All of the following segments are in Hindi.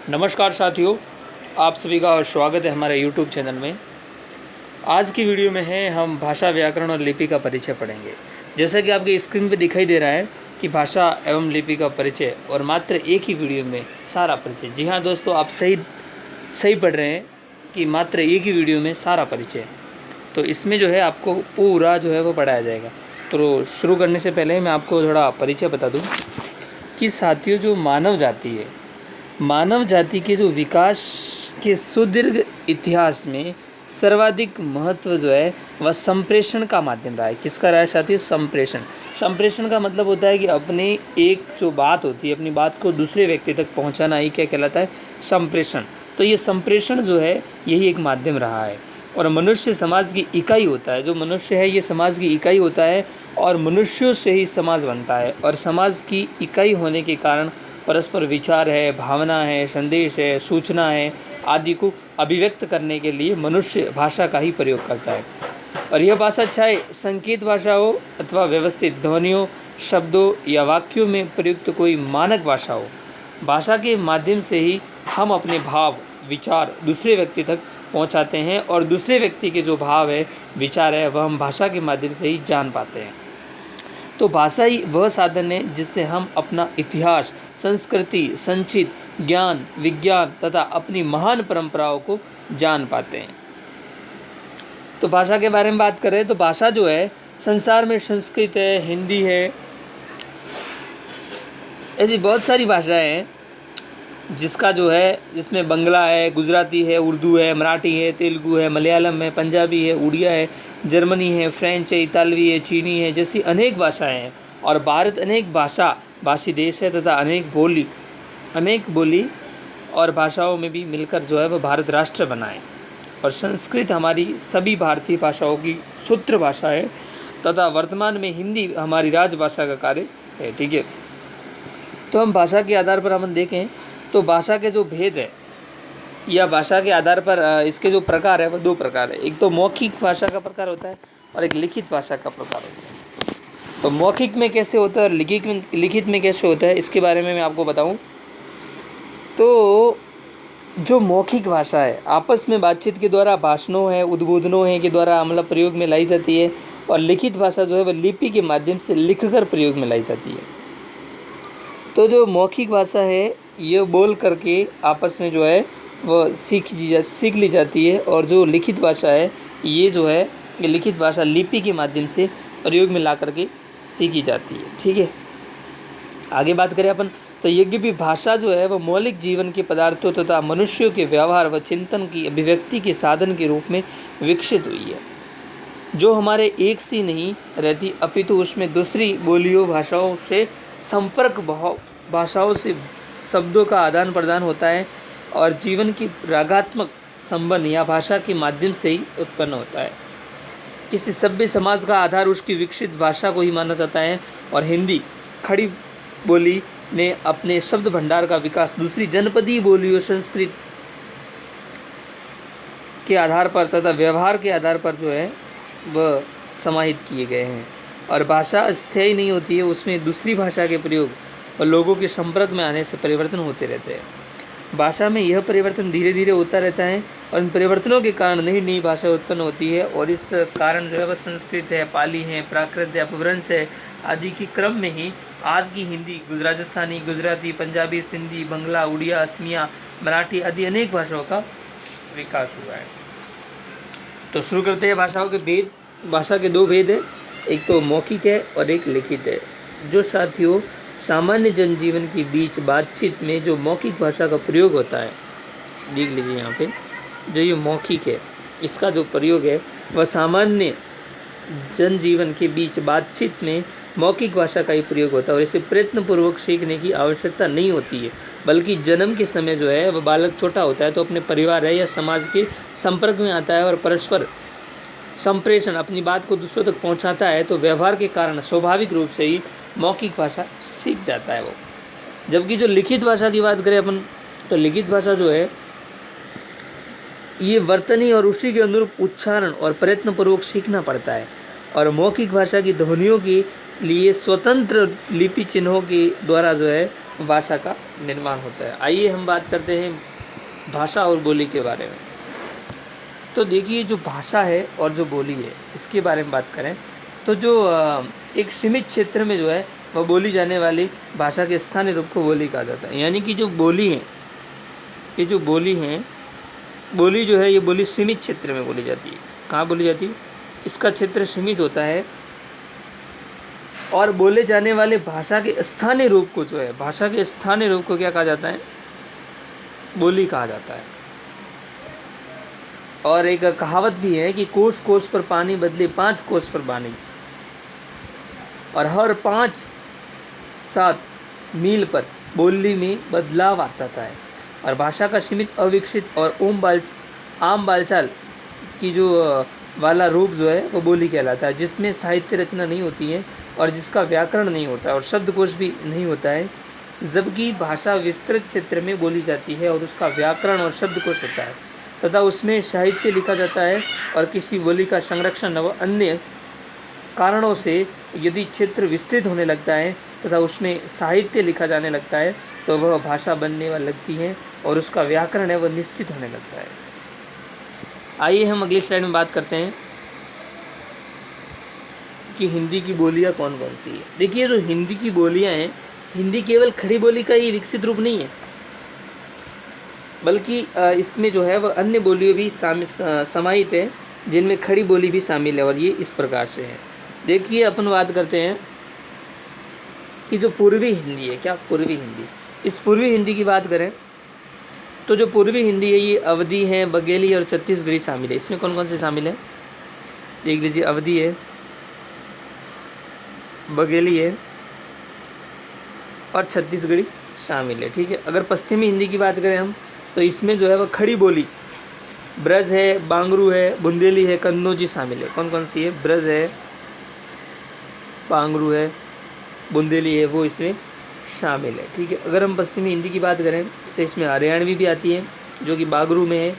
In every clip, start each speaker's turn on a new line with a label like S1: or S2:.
S1: नमस्कार साथियों, आप सभी का स्वागत है हमारे YouTube चैनल में। आज की वीडियो में हम भाषा, व्याकरण और लिपि का परिचय पढ़ेंगे। जैसा कि आपके स्क्रीन पे दिखाई दे रहा है कि भाषा एवं लिपि का परिचय और मात्र एक ही वीडियो में सारा परिचय। जी हाँ दोस्तों, आप सही पढ़ रहे हैं कि मात्र एक ही वीडियो में सारा परिचय। तो इसमें आपको पूरा वो पढ़ाया जाएगा। तो शुरू करने से पहले मैं आपको थोड़ा परिचय बता दूँ कि साथियों, जो मानव जाति के जो विकास के सुदीर्घ इतिहास में सर्वाधिक महत्व वह संप्रेषण का माध्यम रहा है। किसका रहा है साथियों? संप्रेषण का मतलब होता है कि अपने एक जो बात होती है, अपनी बात को दूसरे व्यक्ति तक पहुंचाना ही क्या कहलाता है? संप्रेषण। तो ये संप्रेषण यही एक माध्यम रहा है। और मनुष्य समाज की इकाई होता है। जो मनुष्य है ये समाज की इकाई होता है और मनुष्यों से ही समाज बनता है। और समाज की इकाई होने के कारण परस्पर विचार है, भावना है, संदेश है, सूचना है आदि को अभिव्यक्त करने के लिए मनुष्य भाषा का ही प्रयोग करता है। और यह भाषा चाहे संकेत भाषा हो अथवा व्यवस्थित ध्वनियों, शब्दों या वाक्यों में प्रयुक्त कोई मानक भाषा हो, भाषा के माध्यम से ही हम अपने भाव, विचार दूसरे व्यक्ति तक पहुंचाते हैं और दूसरे व्यक्ति के जो भाव है, विचार है, वह हम भाषा के माध्यम से ही जान पाते हैं। तो भाषा ही वह साधन है जिससे हम अपना इतिहास, संस्कृति, संचित ज्ञान, विज्ञान तथा अपनी महान परंपराओं को जान पाते हैं। तो भाषा के बारे में बात करें तो भाषा संसार में संस्कृत है, हिंदी है, ऐसी बहुत सारी भाषाएं हैं जिसका जिसमें बंगला है, गुजराती है, उर्दू है, मराठी है, तेलुगु है, मलयालम है, पंजाबी है, उड़िया है, जर्मनी है, फ्रेंच है, इतालवी है, चीनी है, जैसी अनेक भाषाएं हैं। और भारत अनेक भाषी देश है तथा अनेक बोली और भाषाओं में भी मिलकर वह भारत राष्ट्र बना है। और संस्कृत हमारी सभी भारतीय भाषाओं की सूत्र भाषा है तथा वर्तमान में हिंदी हमारी राजभाषा का कार्य है। ठीक है, तो हम भाषा के आधार पर हम देखें तो भाषा के जो भेद है या भाषा के आधार पर इसके जो प्रकार है वह दो प्रकार है। एक तो मौखिक भाषा का प्रकार होता है और एक लिखित भाषा का प्रकार होता है। तो मौखिक में कैसे होता है और लिखित में कैसे होता है, इसके बारे में मैं आपको बताऊं तो जो मौखिक भाषा है आपस में बातचीत के द्वारा, भाषणों है, उद्बोधनों है के द्वारा प्रयोग में लाई जाती है। और लिखित भाषा वह लिपि के माध्यम से लिखकर प्रयोग में लाई जाती है। तो जो मौखिक भाषा है ये बोल करके आपस में वह सीख ली जाती है। और जो लिखित भाषा है ये लिखित भाषा लिपि के माध्यम से प्रयोग में ला करके सीखी जाती है। ठीक है, आगे बात करें अपन तो यद्यपि भाषा वह मौलिक जीवन के पदार्थों तथा मनुष्यों के व्यवहार व चिंतन की अभिव्यक्ति के साधन के रूप में विकसित हुई है, जो हमारे एक सी नहीं रहती अपितु उसमें दूसरी बोलियों, भाषाओं से संपर्क, भाषाओं से शब्दों का आदान प्रदान होता है और जीवन की रागात्मक संबंध या भाषा के माध्यम से ही उत्पन्न होता है। किसी सभ्य समाज का आधार उसकी विकसित भाषा को ही माना जाता है। और हिंदी खड़ी बोली ने अपने शब्द भंडार का विकास दूसरी जनपदीय बोलियों, संस्कृत के आधार पर तथा व्यवहार के आधार पर वह समाहित किए गए हैं। और भाषा स्थायी नहीं होती है, उसमें दूसरी भाषा के प्रयोग और लोगों के संपर्क में आने से परिवर्तन होते रहते हैं। भाषा में यह परिवर्तन धीरे धीरे होता रहता है और इन परिवर्तनों के कारण नई नई भाषा उत्पन्न होती है। और इस कारण वह संस्कृत है, पाली है, प्राकृत है, अपभ्रंश है आदि के क्रम में ही आज की हिंदी, राजस्थानी, गुजराती, पंजाबी, सिंधी, बंगला, उड़िया, असमिया, मराठी आदि अनेक भाषाओं का विकास हुआ है। तो शुरू करते हैं भाषाओं के भेद। भाषा के दो भेद है, एक तो मौखिक है और एक लिखित है। जो साथियों सामान्य जनजीवन के बीच बातचीत में जो मौखिक भाषा का प्रयोग होता है, देख लीजिए यहाँ पे जो ये मौखिक है इसका जो प्रयोग है वह सामान्य जनजीवन के बीच बातचीत में मौखिक भाषा का ही प्रयोग होता है। और इसे प्रयत्नपूर्वक सीखने की आवश्यकता नहीं होती है, बल्कि जन्म के समय वह बालक छोटा होता है तो अपने परिवार है या समाज के संपर्क में आता है और परस्पर संप्रेषण अपनी बात को दूसरों तक पहुंचाता है। तो व्यवहार के कारण स्वाभाविक रूप से ही मौखिक भाषा सीख जाता है वो। जबकि जो लिखित भाषा की बात करें अपन तो लिखित भाषा ये वर्तनी और उसी के अनुरूप उच्चारण और प्रयत्नपूर्वक सीखना पड़ता है। और मौखिक भाषा की ध्वनियों के लिए स्वतंत्र लिपि चिन्हों के द्वारा भाषा का निर्माण होता है। आइए हम बात करते हैं भाषा और बोली के बारे में। तो देखिए, जो भाषा है और जो बोली है, इसके बारे में बात करें तो जो एक सीमित क्षेत्र में जो है वह बोली जाने वाली भाषा के स्थानीय रूप को बोली कहा जाता है। यानी कि जो बोली है, ये जो बोली है, बोली जो है ये बोली सीमित क्षेत्र में बोली जाती है। कहाँ बोली जाती है? इसका क्षेत्र सीमित होता है और बोले जाने वाले भाषा के स्थानीय रूप को जो है, भाषा के स्थानीय रूप को क्या कहा जाता है? बोली कहा जाता है। और एक कहावत भी है कि कोस कोस पर पानी बदले 5 कोस पर वाणी, और हर 5-7 मील पर बोली में बदलाव आ जाता है। और भाषा का सीमित, अविकसित और आम बालचाल की जो वाला रूप जो है वो बोली कहलाता है, जिसमें साहित्य रचना नहीं होती है और जिसका व्याकरण नहीं होता है और शब्दकोश भी नहीं होता है। जबकि भाषा विस्तृत क्षेत्र में बोली जाती है और उसका व्याकरण और शब्दकोश होता है तथा उसमें साहित्य लिखा जाता है। और किसी बोली का संरक्षण व अन्य कारणों से यदि क्षेत्र विस्तृत होने लगता है तथा उसमें साहित्य लिखा जाने लगता है तो वह भाषा बनने वाली लगती है और उसका व्याकरण है वह निश्चित होने लगता है। आइए हम अगली स्लाइड में बात करते हैं कि हिंदी की बोलियां कौन कौन सी है। देखिए, जो हिंदी की बोलियां हैं, हिंदी केवल खड़ी बोली का ही विकसित रूप नहीं है, बल्कि इसमें जो है वह अन्य बोलियां भी समाहित है, जिनमें खड़ी बोली भी शामिल है। और ये इस प्रकार से है। देखिए, अपन बात करते हैं कि जो पूर्वी हिंदी है, क्या पूर्वी हिंदी, इस पूर्वी हिंदी की बात करें तो जो पूर्वी हिंदी है ये अवधी है, बघेली और छत्तीसगढ़ी शामिल है। इसमें कौन कौन से शामिल है? देख लीजिए, अवधी है, बघेली है और छत्तीसगढ़ी शामिल है। ठीक है। अगर पश्चिमी हिंदी की बात करें हम तो इसमें जो है वह खड़ी बोली ब्रज है, बांगरू है, बुंदेली है, कन्नौजी शामिल है। कौन कौन सी है? ब्रज है, बांगरू है, बुंदेली है, वो इसमें शामिल है। ठीक है। अगर हम पश्चिमी हिंदी की बात करें तो इसमें हरियाणवी भी आती है जो कि बागरू में है,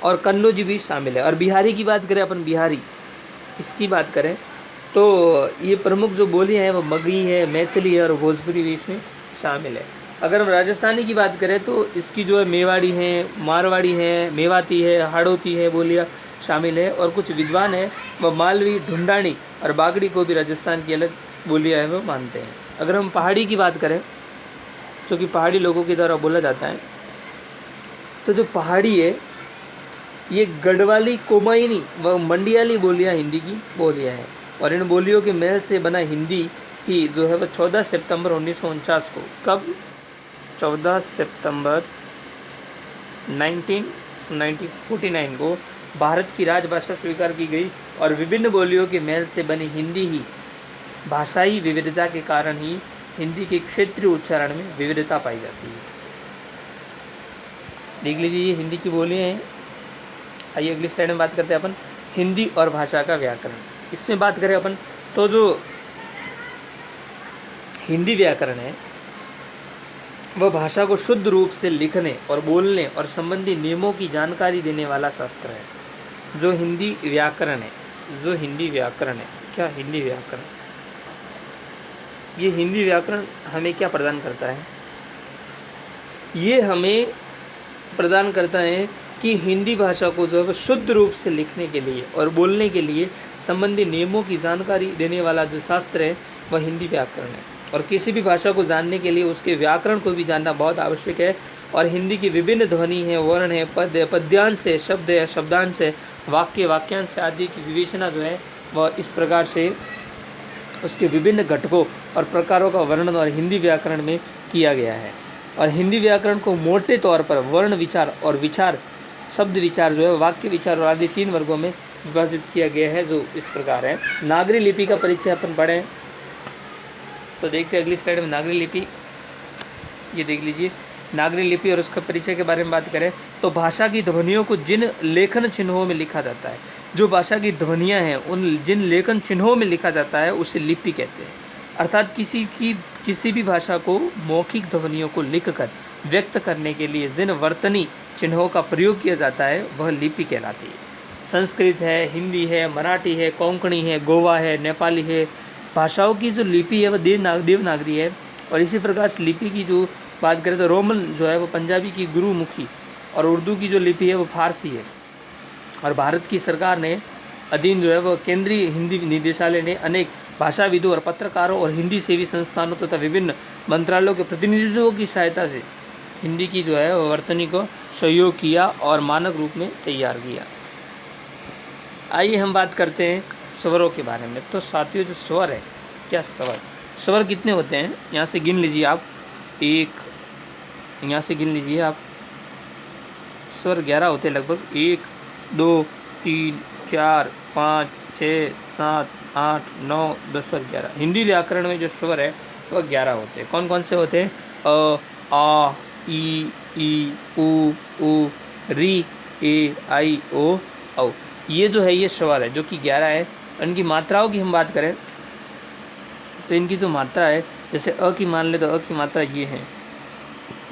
S1: और कन्नौजी भी शामिल है। और बिहारी की बात करें अपन, बिहारी इसकी बात करें तो ये प्रमुख जो बोलियाँ हैं वो मगही है, मैथिली है और भोजपुरी भी इसमें शामिल है। अगर हम राजस्थानी की बात करें तो इसकी जो है मेवाड़ी है, मारवाड़ी है, मेवाती है, हाड़ौती है बोलियाँ शामिल है। और कुछ विद्वान है वह मालवी, ढूंढानी और बागड़ी को भी राजस्थान की अलग बोलियाँ है वो मानते हैं। अगर हम पहाड़ी की बात करें जो कि पहाड़ी लोगों के द्वारा बोला जाता है, तो जो पहाड़ी है ये गढ़वाली, कोमायनी व मंडियाली बोलियाँ हिंदी की बोलियाँ हैं। और इन बोलियों के मेल से बना हिंदी ही जो है वह 14 सितंबर 1949 को, कब? 14 सितंबर 1949 को भारत की राजभाषा स्वीकार की गई। और विभिन्न बोलियों के मेल से बनी हिंदी ही भाषाई विविधता के कारण ही हिंदी के क्षेत्रीय उच्चारण में विविधता पाई जाती है। देख लीजिए, ये हिंदी की बोलियाँ हैं। आइए अगली स्लाइड में बात करते हैं अपन हिंदी और भाषा का व्याकरण। इसमें बात करें अपन तो जो हिंदी व्याकरण है वह भाषा को शुद्ध रूप से लिखने और बोलने और संबंधी नियमों की जानकारी देने वाला शास्त्र है। जो हिंदी व्याकरण है, जो हिंदी व्याकरण है, क्या हिंदी व्याकरण, ये हिंदी व्याकरण हमें क्या प्रदान करता है? ये हमें प्रदान करता है कि हिंदी भाषा को जो है शुद्ध रूप से लिखने के लिए और बोलने के लिए संबंधी नियमों की जानकारी देने वाला जो शास्त्र है वह हिंदी व्याकरण है। और किसी भी भाषा को जानने के लिए उसके व्याकरण को भी जानना बहुत आवश्यक है। और हिंदी की विभिन्न ध्वनि है, वर्ण है, पद है, पद्यांश है, शब्द है, शब्दांश है, वाक्य, वाक्यांश आदि की विवेचना जो है वह इस प्रकार से उसके विभिन्न घटकों और प्रकारों का वर्णन और हिंदी व्याकरण में किया गया है। और हिंदी व्याकरण को मोटे तौर पर वर्ण विचार और विचार, शब्द विचार जो है, वाक्य विचार और आदि 3 वर्गों में विभाजित किया गया है, जो इस प्रकार है। नागरी लिपि का परिचय अपन पढ़ें तो देखते हैं अगली स्लाइड में नागरी लिपि। ये देख लीजिए, नागरी लिपि और उसका परिचय के बारे में बात करें तो भाषा की ध्वनियों को जिन लेखन चिन्हों में लिखा जाता है, जो भाषा की ध्वनियाँ हैं उन जिन लेखन चिन्हों में लिखा जाता है उसे लिपि कहते हैं। अर्थात किसी भी भाषा को मौखिक ध्वनियों को लिखकर व्यक्त करने के लिए जिन वर्तनी चिन्हों का प्रयोग किया जाता है वह लिपि कहलाती है। संस्कृत है, हिंदी है, मराठी है, कोंकणी है, गोवा है, नेपाली है, भाषाओं की जो लिपि है वह देवनागरी है। और इसी प्रकार से लिपि की जो बात करें तो रोमन जो है वो पंजाबी की गुरुमुखी और उर्दू की जो लिपि है वो फारसी है। और भारत की सरकार ने अधीन जो है वो केंद्रीय हिंदी निदेशालय ने अनेक भाषाविदों और पत्रकारों और हिंदी सेवी संस्थानों तथा विभिन्न मंत्रालयों के प्रतिनिधित्वों की सहायता से हिंदी की जो है वो वर्तनी को सहयोग किया और मानक रूप में तैयार किया। आइए हम बात करते हैं स्वरों के बारे में। तो साथियों, जो स्वर है, क्या स्वर कितने होते हैं? यहाँ से गिन लीजिए आप, एक, यहाँ से गिन लीजिए आप, स्वर 11 होते हैं लगभग, 1 2 3 4 5 6 7 8 9 10 और 11। हिंदी व्याकरण में जो स्वर है वह 11 होते हैं। कौन कौन से होते हैं? अ, आ, ई, उ, री, ए, आई, ओ, औ। ये जो है ये स्वर है जो कि 11 है। इनकी मात्राओं की हम बात करें तो इनकी जो मात्रा है, जैसे अ की मान ले तो अ की मात्रा ये है,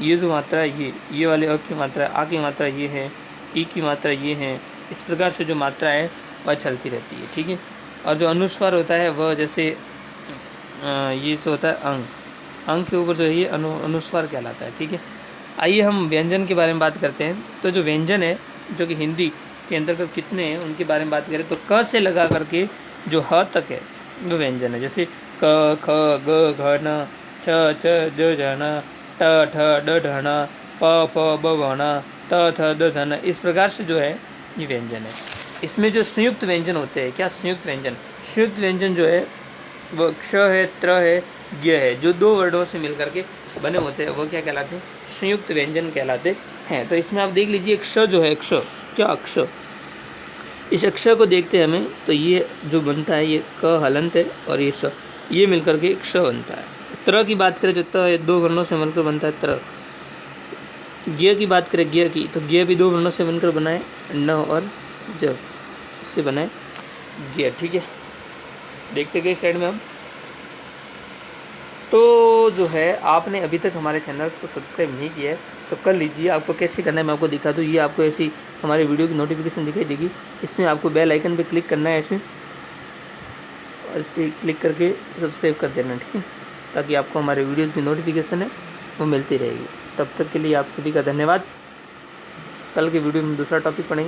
S1: ये जो मात्रा है ये वाले अ की मात्रा, आ की मात्रा ये है, ई की मात्रा ये है। इस प्रकार से जो मात्रा है वह चलती रहती है, ठीक है। और जो अनुस्वार होता है वह जैसे ये जो होता है अंग के ऊपर जो है ये अनुस्वार कहलाता है, ठीक है। आइए हम व्यंजन के बारे में बात करते हैं। तो जो व्यंजन है जो कि हिंदी के अंतर्गत कितने हैं उनके बारे में बात करें तो क से लगा करके जो ह तक है वो व्यंजन है। जैसे क, ख, ग, घ, न, छ, ज, न, ट, ठ, ड, ढ, न, प, फ, ब, भ, न, त, थ, द, ध, न। इस प्रकार से जो है ये व्यंजन है। इसमें जो संयुक्त व्यंजन होते हैं, क्या संयुक्त व्यंजन जो है वो क्ष है, त्र है, ज्ञ है, जो 2 वर्डों से मिलकर के बने होते हैं वो क्या कहलाते हैं? संयुक्त व्यंजन कहलाते हैं। तो इसमें आप देख लीजिए, क्ष जो है, क्ष, क्या अक्ष, इस अक्षर को देखते हैं हमें तो ये जो बनता है ये क हलंत है और ये स, ये मिलकर के क्ष बनता है। त्र की बात करें जो त है 2 वर्णों से मिलकर बनता है त्र। ज्ञ की बात करें ज्ञ की तो ज्ञ भी 2 वर्णों से बनकर बना है, न और ज से बना है ज्ञ, ठीक है। देखते गए साइड में हम। तो जो है आपने अभी तक हमारे चैनल्स को सब्सक्राइब नहीं किया है तो कर लीजिए। आपको कैसे करना है मैं आपको दिखा दूँ। ये आपको ऐसी हमारे वीडियो की नोटिफिकेशन दिखाई देगी, इसमें आपको बेल आइकन पे क्लिक करना है ऐसे, और इस पर क्लिक करके सब्सक्राइब कर देना, ठीक है, ताकि आपको हमारे वीडियोज़ की नोटिफिकेशन है वो मिलती रहेगी। तब तक के लिए आप सभी का धन्यवाद। कल के वीडियो में दूसरा टॉपिक पढ़ेंगे।